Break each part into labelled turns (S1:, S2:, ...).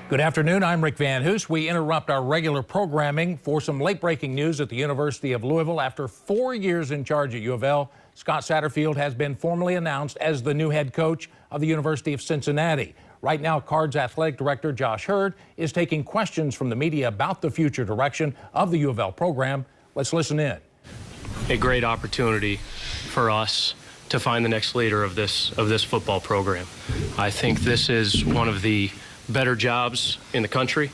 S1: Good afternoon. I'm Rick Van Hoos. We interrupt our regular programming for some late-breaking news at the University of Louisville. After 4 years in charge at U of L, Scott Satterfield has been formally announced as the new head coach of the University of Cincinnati. Right now, Cards Athletic Director Josh Hurd is taking questions from the media about the future direction of the U of L program. Let's listen in.
S2: A great opportunity for us to find the next leader of this football program. I think this is one of the better jobs in the country,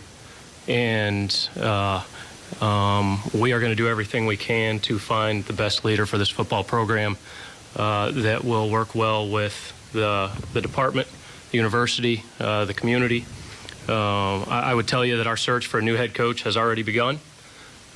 S2: and we are going to do everything we can to find the best leader for this football program that will work well with the department, the university, the community. I would tell you that our search for a new head coach has already begun.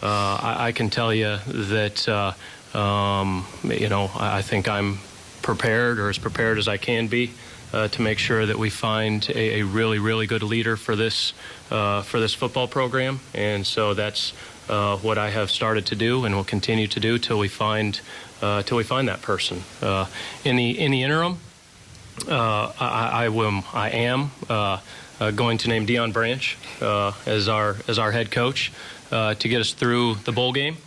S2: I can tell you that I think I'm prepared, or as prepared as I can be, to make sure that we find a really, really good leader for this football program. And so that's what I have started to do and will continue to do till we find that person. In the interim, I am going to name Deion Branch as our head coach to get us through the bowl game.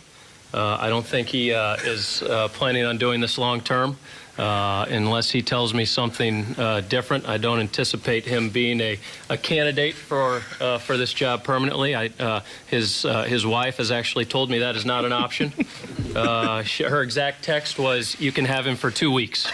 S2: I don't think he is planning on doing this long term. Unless he tells me something different, I don't anticipate him being a candidate for this job permanently. His wife has actually told me that is not an option. Her exact text was, "You can have him for 2 weeks."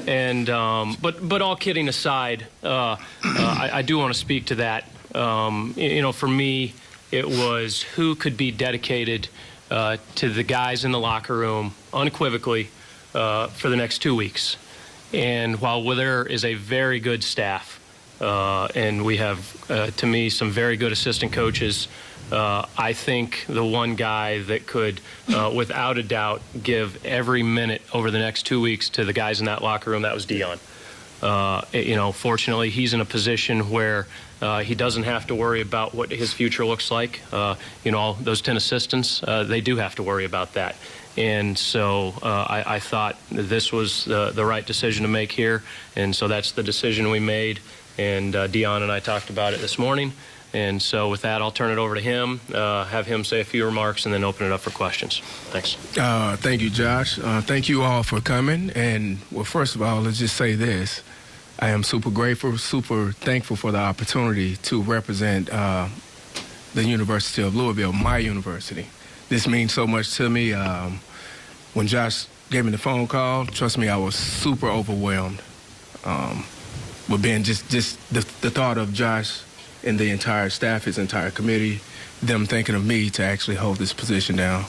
S2: And but all kidding aside, I do want to speak to that. For me, it was who could be dedicated to the guys in the locker room unequivocally for the next 2 weeks. And while there is a very good staff, and we have, to me, some very good assistant coaches, I think the one guy that could, without a doubt, give every minute over the next 2 weeks to the guys in that locker room, that was Deion. Fortunately, he's in a position where he doesn't have to worry about what his future looks like. All those 10 assistants, they do have to worry about that. And so I thought this was the right decision to make here. And so that's the decision we made. And Deion and I talked about it this morning. And so with that, I'll turn it over to him, have him say a few remarks, and then open it up for questions. Thanks.
S3: Thank you, Josh. Thank you all for coming. And, well, first of all, let's just say this. I am super grateful, super thankful for the opportunity to represent the University of Louisville, my university. This means so much to me. When Josh gave me the phone call, trust me, I was super overwhelmed with being just the thought of Josh and the entire staff, his entire committee, them thinking of me to actually hold this position down.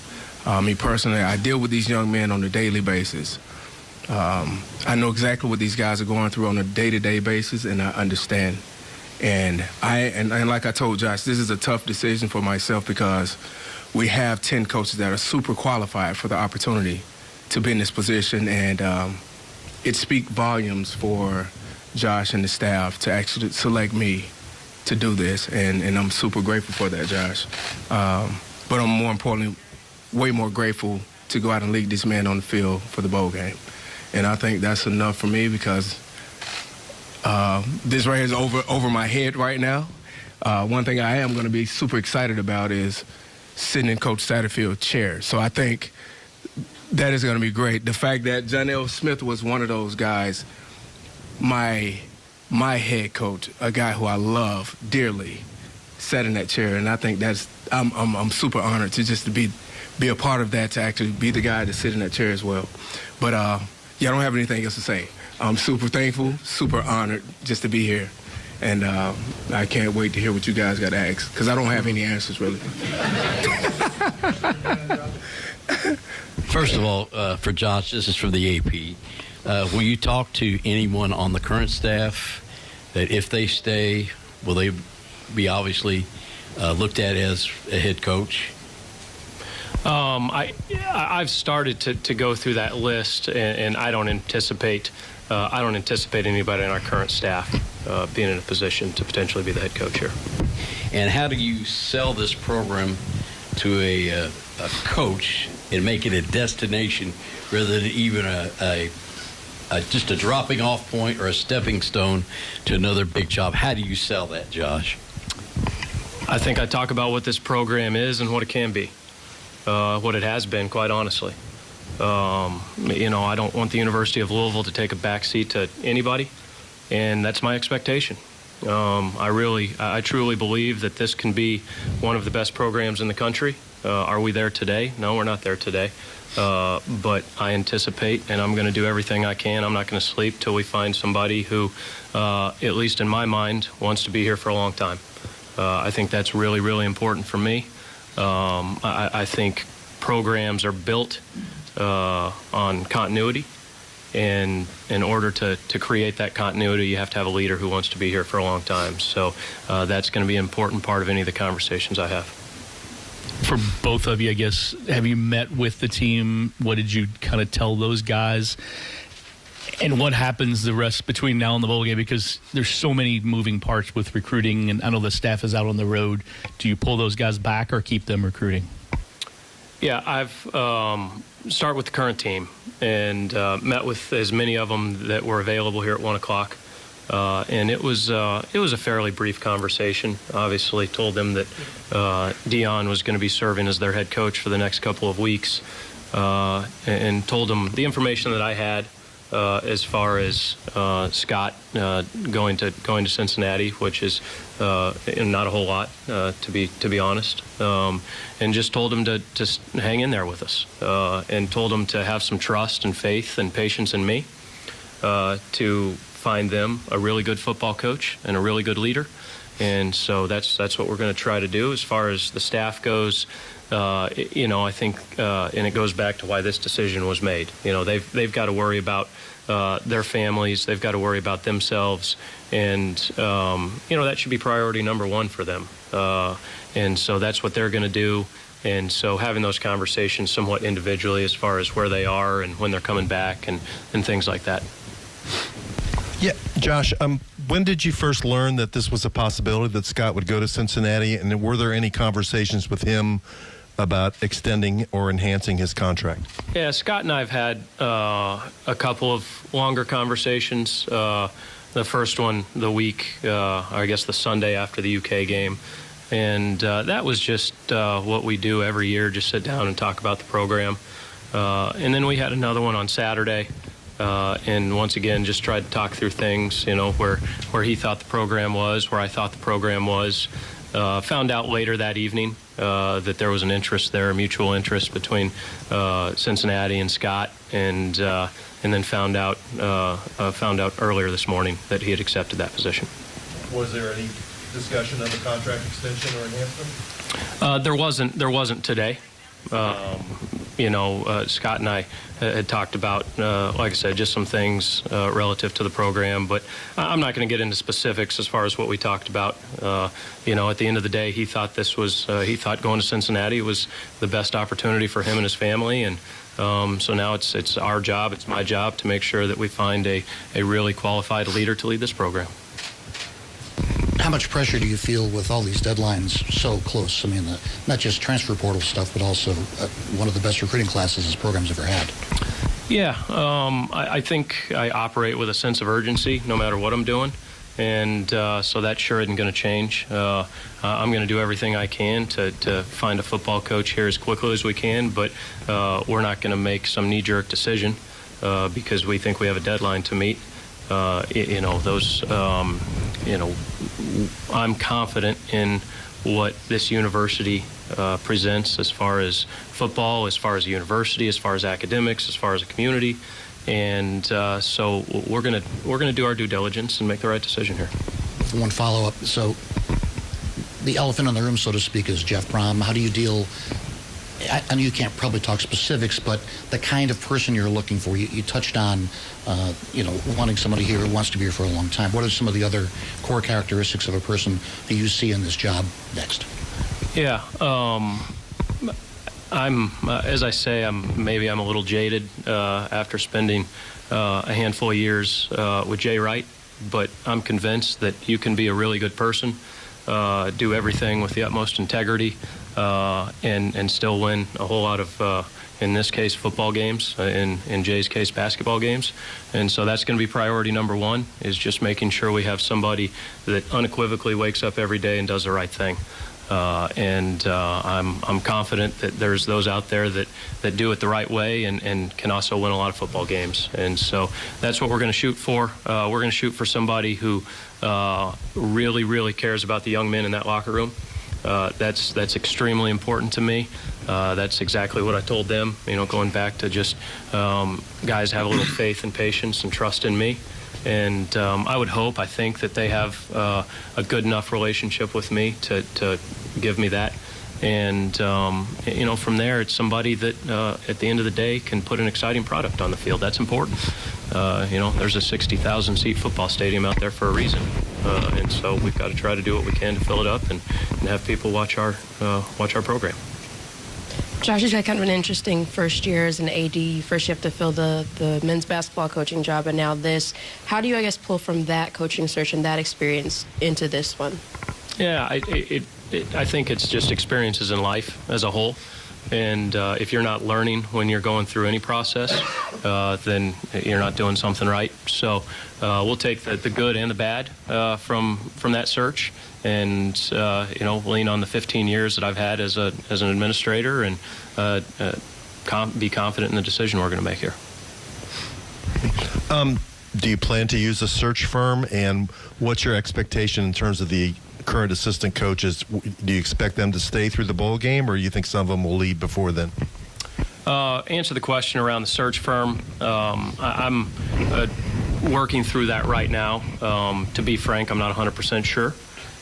S3: Me personally, I deal with these young men on a daily basis. I know exactly what these guys are going through on a day-to-day basis, and I understand. And like I told Josh, this is a tough decision for myself because we have 10 coaches that are super qualified for the opportunity to be in this position, and it speaks volumes for Josh and the staff to actually select me to do this, and I'm super grateful for that, Josh. But I'm more importantly, way more grateful to go out and lead these men on the field for the bowl game. And I think that's enough for me because this right here is over my head right now. One thing I am going to be super excited about is sitting in Coach Satterfield's chair. So I think that is going to be great. The fact that Janelle Smith was one of those guys, my head coach, a guy who I love dearly, sat in that chair, and I think I'm super honored to be a part of that, to actually be the guy to sit in that chair as well. But I don't have anything else to say. I'm super thankful, super honored just to be here. And I can't wait to hear what you guys got to ask, because I don't have any answers, really.
S4: First of all, for Josh, this is from the AP. Will you talk to anyone on the current staff that if they stay, will they be obviously looked at as a head coach?
S2: I've started to go through that list, and I don't anticipate anybody in our current staff being in a position to potentially be the head coach here.
S4: And how do you sell this program to a coach and make it a destination rather than even a just a dropping off point or a stepping stone to another big job. How do you sell that, Josh?
S2: I think I talk about what this program is and what it can be, what it has been, quite honestly. I don't want the University of Louisville to take a backseat to anybody, and that's my expectation. I truly believe that this can be one of the best programs in the country. Are we there today? No, we're not there today. But I anticipate, and I'm going to do everything I can. I'm not going to sleep till we find somebody who, at least in my mind, wants to be here for a long time. I think that's really, really important for me. I think programs are built on continuity. And in order to create that continuity, you have to have a leader who wants to be here for a long time. So that's going to be an important part of any of the conversations I have.
S5: For both of you, I guess, have you met with the team? What did you kind of tell those guys? And what happens the rest between now and the bowl game? Because there's so many moving parts with recruiting, and I know the staff is out on the road. Do you pull those guys back or keep them recruiting?
S2: Yeah, I've start with the current team and met with as many of them that were available here at 1 o'clock. And it was a fairly brief conversation. Obviously told them that Deion was going to be serving as their head coach for the next couple of weeks, and told them the information that I had as far as Scott going to Cincinnati, which is not a whole lot, to be honest, and just told him to hang in there with us, and told him to have some trust and faith and patience in me, to find them a really good football coach and a really good leader. And so that's what we're going to try to do. As far as the staff goes, I think, and it goes back to why this decision was made. They've got to worry about their families. They've got to worry about themselves, and that should be priority number one for them. And so that's what they're going to do. And so having those conversations somewhat individually as far as where they are and when they're coming back and things like that.
S6: Yeah, Josh, when did you first learn that this was a possibility that Scott would go to Cincinnati? And were there any conversations with him about extending or enhancing his contract?
S2: Yeah, Scott and I have had a couple of longer conversations. The first one the week, I guess the Sunday after the UK game. And that was just what we do every year, just sit down and talk about the program. And then we had another one on Saturday. And once again, just tried to talk through things, where he thought the program was, where I thought the program was. Found out later that evening that there was an interest there, a mutual interest between Cincinnati and Scott, and then found out earlier this morning that he had accepted that position.
S6: Was there any discussion of a contract extension or enhancement?
S2: There wasn't today. Scott and I had talked about, like I said, just some things relative to the program, but I'm not going to get into specifics as far as what we talked about. At the end of the day, he thought he thought going to Cincinnati was the best opportunity for him and his family, and so now it's our job, it's my job to make sure that we find a really qualified leader to lead this program.
S7: How much pressure do you feel with all these deadlines so close? I mean, not just transfer portal stuff, but also one of the best recruiting classes this program's ever had.
S2: Yeah, I think I operate with a sense of urgency no matter what I'm doing, and so that sure isn't going to change. I'm going to do everything I can to find a football coach here as quickly as we can, but we're not going to make some knee-jerk decision because we think we have a deadline to meet. I'm confident in what this university presents as far as football, as far as a university, as far as academics, as far as a community, and so we're gonna do our due diligence and make the right decision here.
S7: For one follow-up, so the elephant in the room, so to speak, is Jeff Brohm. How do you deal? I know you can't probably talk specifics, but the kind of person you're looking for, you touched on, wanting somebody here who wants to be here for a long time. What are some of the other core characteristics of a person that you see in this job next?
S2: Yeah, I'm, as I say, I'm a little jaded after spending a handful of years with Jay Wright, but I'm convinced that you can be a really good person do everything with the utmost integrity, and still win a whole lot of, in this case, football games, in Jay's case, basketball games. And so that's going to be priority number one, is just making sure we have somebody that unequivocally wakes up every day and does the right thing. I'm confident that there's those out there that do it the right way and can also win a lot of football games. And so that's what we're going to shoot for. We're going to shoot for somebody who really, really cares about the young men in that locker room. That's extremely important to me. That's exactly what I told them, going back to just guys have a little faith and patience and trust in me. And I think that they have a good enough relationship with me to give me that. And, from there, it's somebody that at the end of the day can put an exciting product on the field. That's important. There's a 60,000 seat football stadium out there for a reason. And so we've got to try to do what we can to fill it up and have people watch our program.
S8: Josh, you've had kind of an interesting first year as an AD. First, you have to fill the men's basketball coaching job, and now this. How do you, pull from that coaching search and that experience into this one?
S2: Yeah, I think it's just experiences in life as a whole. And if you're not learning when you're going through any process, then you're not doing something right. So we'll take the good and the bad from that search, and lean on the 15 years that I've had as an administrator, and be confident in the decision we're going to make here.
S6: Do you plan to use a search firm, and what's your expectation in terms of the current assistant coaches? Do you expect them to stay through the bowl game, or do you think some of them will leave before then?
S2: Answer the question around the search firm. I'm working through that right now. To be frank, I'm not 100% sure.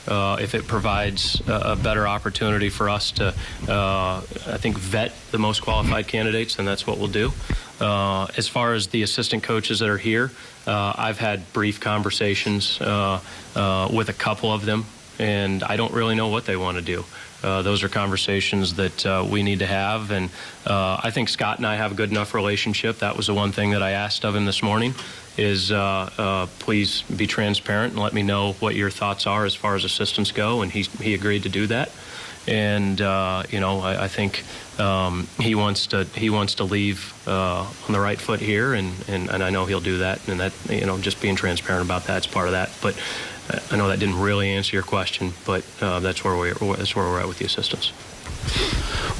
S2: If it provides a better opportunity for us to, I think, vet the most qualified candidates, then that's what we'll do. As far as the assistant coaches that are here, I've had brief conversations with a couple of them, and I don't really know what they want to do. Those are conversations that we need to have, and I think Scott and I have a good enough relationship. That was the one thing that I asked of him this morning, is please be transparent and let me know what your thoughts are as far as assistants go, and he agreed to do that. And I think he wants to leave on the right foot here, and I know he'll do that, and that just being transparent about that's part of that. But I know that didn't really answer your question, but that's where we're at with the assistants.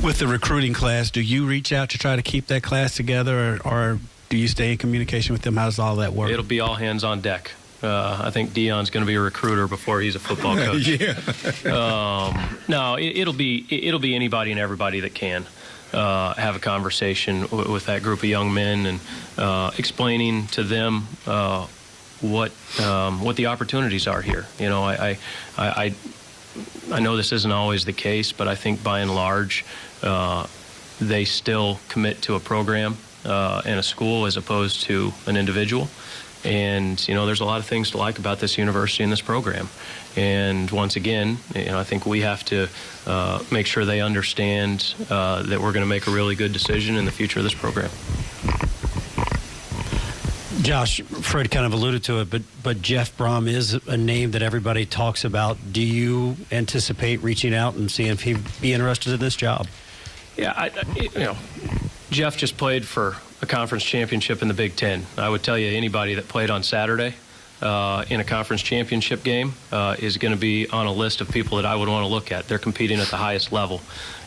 S9: With the recruiting class, do you reach out to try to keep that class together, or do you stay in communication with them? How does all that work?
S2: It'll be all hands on deck. I think Deion's going to be a recruiter before he's a football coach. No, it'll be anybody and everybody that can have a conversation with that group of young men, and explaining to them what the opportunities are here. I know this isn't always the case, but I think by and large they still commit to a program and a school as opposed to an individual. And there's a lot of things to like about this university and this program. And once again, I think we have to make sure they understand that we're going to make a really good decision in the future of this program.
S9: Josh, Fred kind of alluded to it, but Jeff Brohm is a name that everybody talks about. Do you anticipate reaching out and seeing if he'd be interested in this job?
S2: Yeah, Jeff just played for a conference championship in the Big Ten. I would tell you anybody that played on Saturday in a conference championship game is going to be on a list of people that I would want to look at. They're competing at the highest level.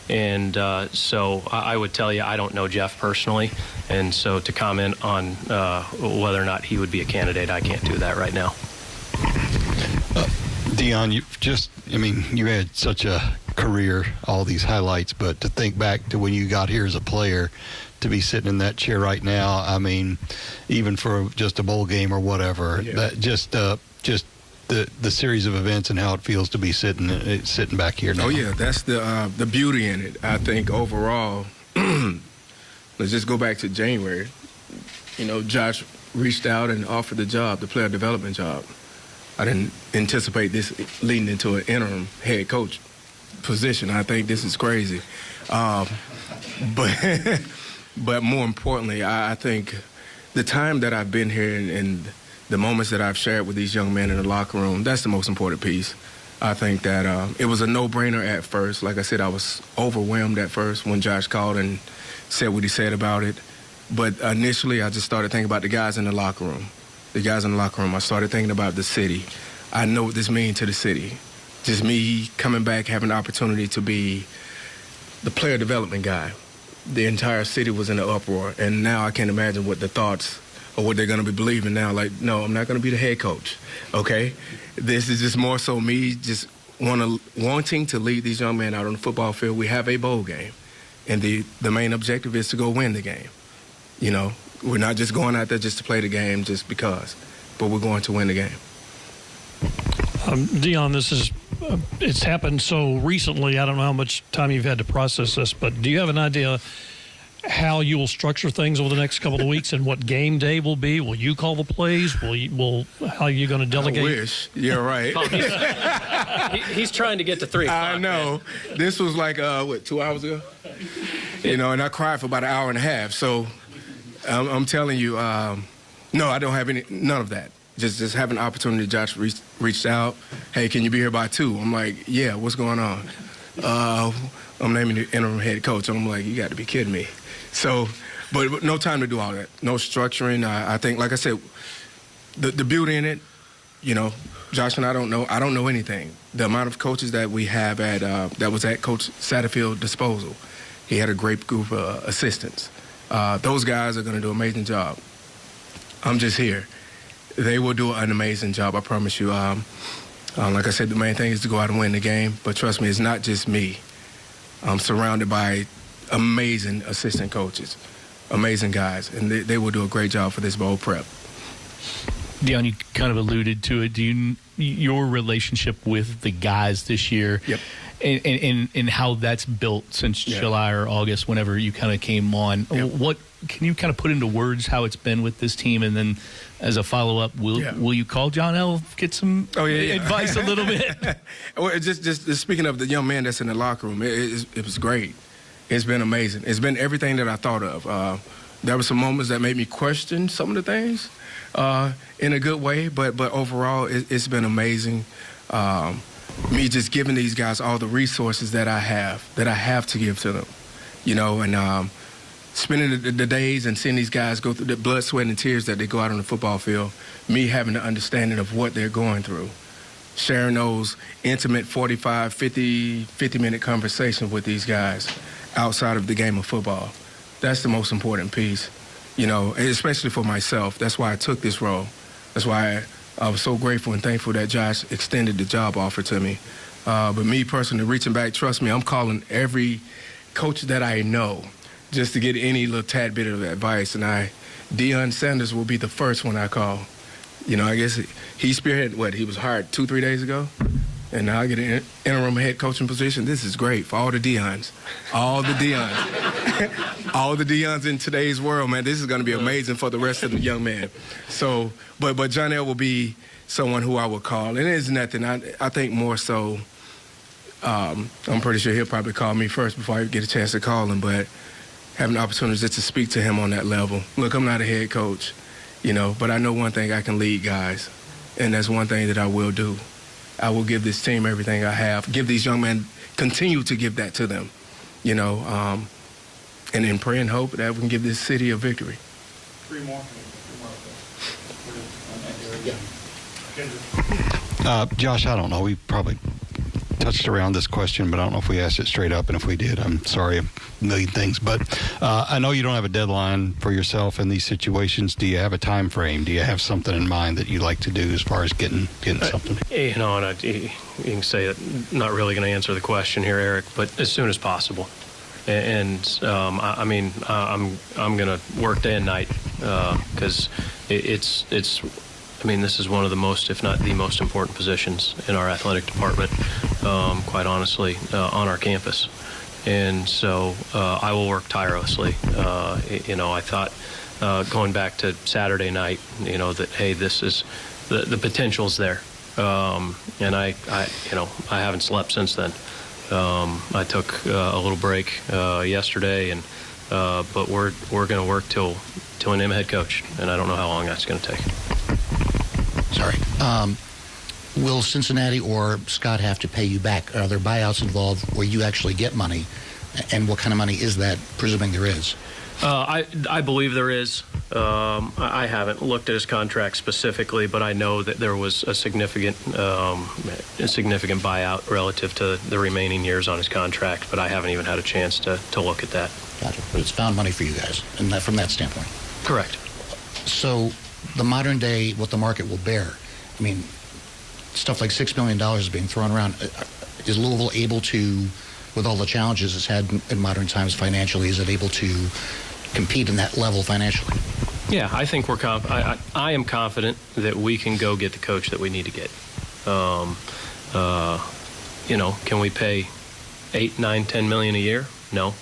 S2: And so I would tell you I don't know Jeff personally. And so to comment on whether or not he would be a candidate, I can't do that right now.
S10: Deion, you had such a career, all these highlights, but to think back to when you got here as a player, to be sitting in that chair right now, even for just a bowl game or whatever, that just the series of events and how it feels to be sitting back here now.
S3: Oh yeah, that's the beauty in it. I think overall, let's just go back to January. Josh reached out and offered the job, the player development job. I didn't anticipate this leading into an interim head coach position. I think this is crazy, but more importantly, I think the time that I've been here and the moments that I've shared with these young men in the locker room, that's the most important piece. I think that it was a no-brainer at first. Like I said, I was overwhelmed at first when Josh called and said what he said about it. But initially, I just started thinking about the guys in the locker room. I started thinking about the city. I know what this means to the city. Just me coming back, having the opportunity to be the player development guy. The entire city was in an uproar, and now I can't imagine what the thoughts or what they're going to be believing now. Like, no, I'm not going to be the head coach, okay? This is just more so me just wanting to lead these young men out on the football field. We have a bowl game, and the main objective is to go win the game. You know, we're not just going out there just to play the game just because, but we're going to win the game.
S11: Deion, this is it's happened so recently. I don't know how much time you've had to process this, but do you have an idea how you will structure things over the next couple of weeks and what game day will be? Will you call the plays? How are you going to delegate?
S3: I wish. You're right.
S2: He's trying to get to 3 o'clock.
S3: I know. Man. This was like, 2 hours ago? You know, and I cried for about an hour and a half. So I'm telling you, no, I don't have none of that. Just having the opportunity. Josh reached out. Hey, can you be here by 2? I'm like, yeah, what's going on? I'm naming the interim head coach. I'm like, you got to be kidding me. So, but no time to do all that. No structuring. I think, like I said, the beauty in it, you know, Josh and I don't know anything. The amount of coaches that we have that was at Coach Satterfield's disposal. He had a great group of assistants. Those guys are going to do an amazing job. I'm just here. They will do an amazing job, I promise you. Like I said, the main thing is to go out and win the game. But trust me, it's not just me. I'm surrounded by amazing assistant coaches, amazing guys, and they will do a great job for this bowl prep.
S5: Deion, you kind of alluded to it. Your relationship with the guys this year,
S3: yep.
S5: and how that's built since July or August, whenever you kind of came on.
S3: Yep.
S5: What can you kind of put into words how it's been with this team, and then as a follow-up, will you call John L., get some advice a little bit?
S3: Well, just speaking of the young man that's in the locker room, it was great. It's been amazing. It's been everything that I thought of. There were some moments that made me question some of the things in a good way, but overall, it's been amazing. Me just giving these guys all the resources that I have to give to them, you know, and spending the days and seeing these guys go through the blood, sweat, and tears that they go out on the football field, me having the understanding of what they're going through, sharing those intimate 45, 50-minute conversations with these guys outside of the game of football. That's the most important piece, you know, especially for myself. That's why I took this role. That's why I was so grateful and thankful that Josh extended the job offer to me. But me personally, reaching back, trust me, I'm calling every coach that I know just to get any little tad bit of advice. And Deion Sanders will be the first one I call. You know, I guess he spearheaded, he was hired 2-3 days ago? And now I get an interim head coaching position. This is great for all the Deions. All the Deions. All the Deions in today's world, man. This is going to be amazing for the rest of the young men. So, but John L. will be someone who I would call. And it is nothing. I think more so, I'm pretty sure he'll probably call me first before I get a chance to call him. But having the opportunity just to speak to him on that level. Look, I'm not a head coach, you know, but I know one thing, I can lead guys. And that's one thing that I will do. I will give this team everything I have, give these young men, continue to give that to them, you know, and then pray and hope that we can give this city a victory.
S12: 3 more.
S10: Josh, I don't know. We probably touched around this question, but I don't know if we asked it straight up. And if we did, I'm sorry, a million things. But I know you don't have a deadline for yourself in these situations. Do you have a time frame? Do you have something in mind that you like to do as far as getting something?
S2: You know, and you can say that not really going to answer the question here, Eric, but as soon as possible. And I mean, I'm going to work day and night because it's. I mean, this is one of the most, if not the most important positions in our athletic department, quite honestly, on our campus. And so I will work tirelessly. You know, I thought going back to Saturday night, you know, that, hey, this is the potential's there. And I haven't slept since then. I took a little break yesterday, and but we're going to work till an M head coach, and I don't know how long that's going to take.
S7: Sorry. Will Cincinnati or Scott have to pay you back? Are there buyouts involved where you actually get money? And what kind of money is that, presuming there is?
S2: I believe there is. I haven't looked at his contract specifically, but I know that there was a significant buyout relative to the remaining years on his contract, but I haven't even had a chance to look at that.
S7: Gotcha. But it's found money for you guys, and that, from that standpoint.
S2: Correct.
S7: So the modern day, what the market will bear, I mean, stuff like $6 million is being thrown around. Is Louisville able to, with all the challenges it's had in modern times financially, is it able to compete in that level financially?
S2: Yeah, I think we're I am confident that we can go get the coach that we need to get. Can we pay $8, $9, $10 million a year? No.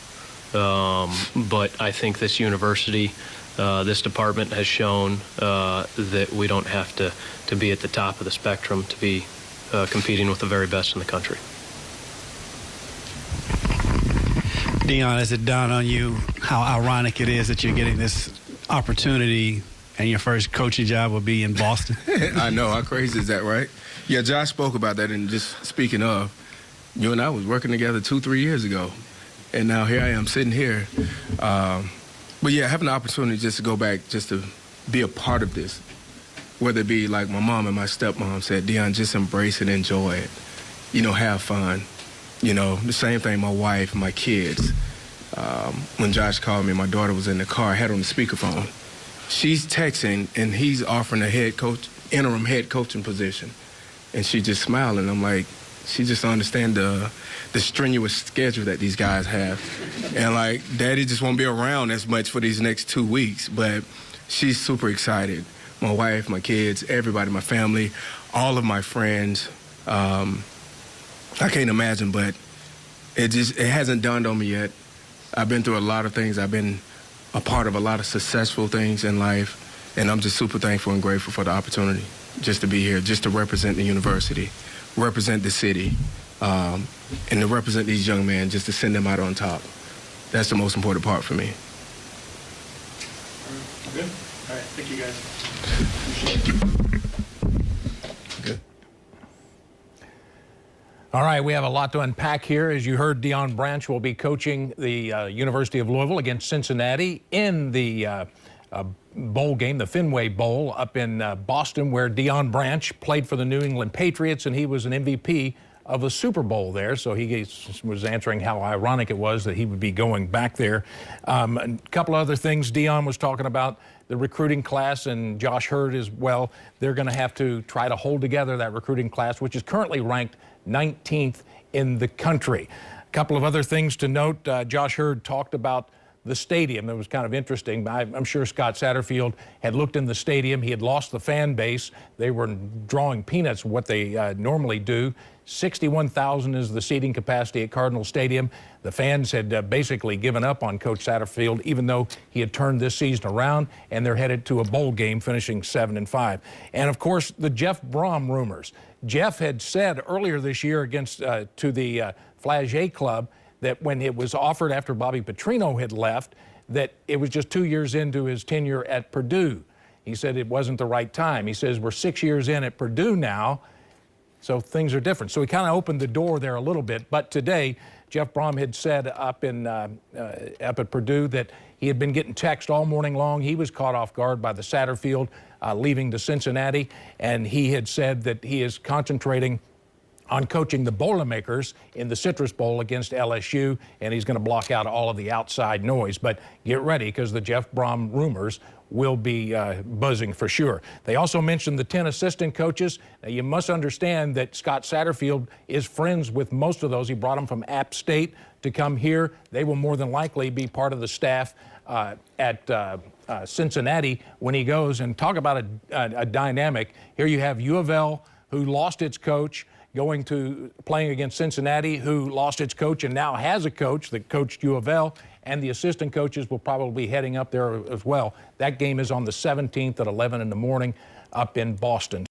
S2: But I think this university, this department has shown that we don't have to be at the top of the spectrum to be competing with the very best in the country.
S12: Deion, has it dawned on you how ironic it is that you're getting this opportunity and your first coaching job will be in Boston?
S3: I know. How crazy is that, right? Yeah, Josh spoke about that, and just speaking of, you and I was working together 2-3 years ago, and now here I am sitting here. But yeah, having the opportunity just to go back, just to be a part of this, whether it be like my mom and my stepmom said, Deion, just embrace it, enjoy it, have fun. The same thing, my wife, my kids. When Josh called me, my daughter was in the car, I had her on the speakerphone. She's texting, and he's offering a interim head coaching position. And she just smiled, and I'm like, she just understands the strenuous schedule that these guys have. And like, Daddy just won't be around as much for these next 2 weeks, but she's super excited. My wife, my kids, everybody, my family, all of my friends. I can't imagine, but it hasn't dawned on me yet. I've been through a lot of things. I've been a part of a lot of successful things in life, and I'm just super thankful and grateful for the opportunity just to be here, just to represent the university, represent the city, and to represent these young men, just to send them out on top. That's the most important part for me.
S5: Good. All right. Thank you, guys.
S3: Good.
S1: All right, we have a lot to unpack here. As you heard, Deion Branch will be coaching the University of Louisville against Cincinnati in the bowl game, the Fenway Bowl up in Boston, where Deion Branch played for the New England Patriots, and he was an MVP of a Super Bowl there. So he was answering how ironic it was that he would be going back there. A couple other things Deion was talking about, the recruiting class, and Josh heard as well. They're going to have to try to hold together that recruiting class, which is currently ranked 19th in the country. A couple of other things to note. Josh Hurd talked about the stadium. It was kind of interesting. I'm sure Scott Satterfield had looked in the stadium. He had lost the fan base. They were drawing peanuts what they normally do. 61,000 is the seating capacity at Cardinal Stadium. The fans had basically given up on Coach Satterfield, even though he had turned this season around, and they're headed to a bowl game, finishing 7-5. And of course, the Jeff Brom rumors. Jeff had said earlier this year against to the Flagey Club that when it was offered after Bobby Petrino had left, that it was just 2 years into his tenure at Purdue. He said it wasn't the right time. He says we're 6 years in at Purdue now, so things are different. So he kind of opened the door there a little bit. But today, Jeff Brom had said up at Purdue that he had been getting text all morning long. He was caught off guard by the Satterfield leaving to Cincinnati, and he had said that he is concentrating on coaching the Boilermakers in the Citrus Bowl against LSU, and he's going to block out all of the outside noise. But get ready, because the Jeff Brom rumors will be buzzing for sure. They also mentioned the 10 assistant coaches. Now, you must understand that Scott Satterfield is friends with most of those. He brought them from App State to come here. They will more than likely be part of the staff at Cincinnati when he goes. And talk about a dynamic. Here you have U of L, who lost its coach, going to playing against Cincinnati, who lost its coach and now has a coach that coached U of L, and the assistant coaches will probably be heading up there as well. That game is on the 17th at 11 in the morning up in Boston.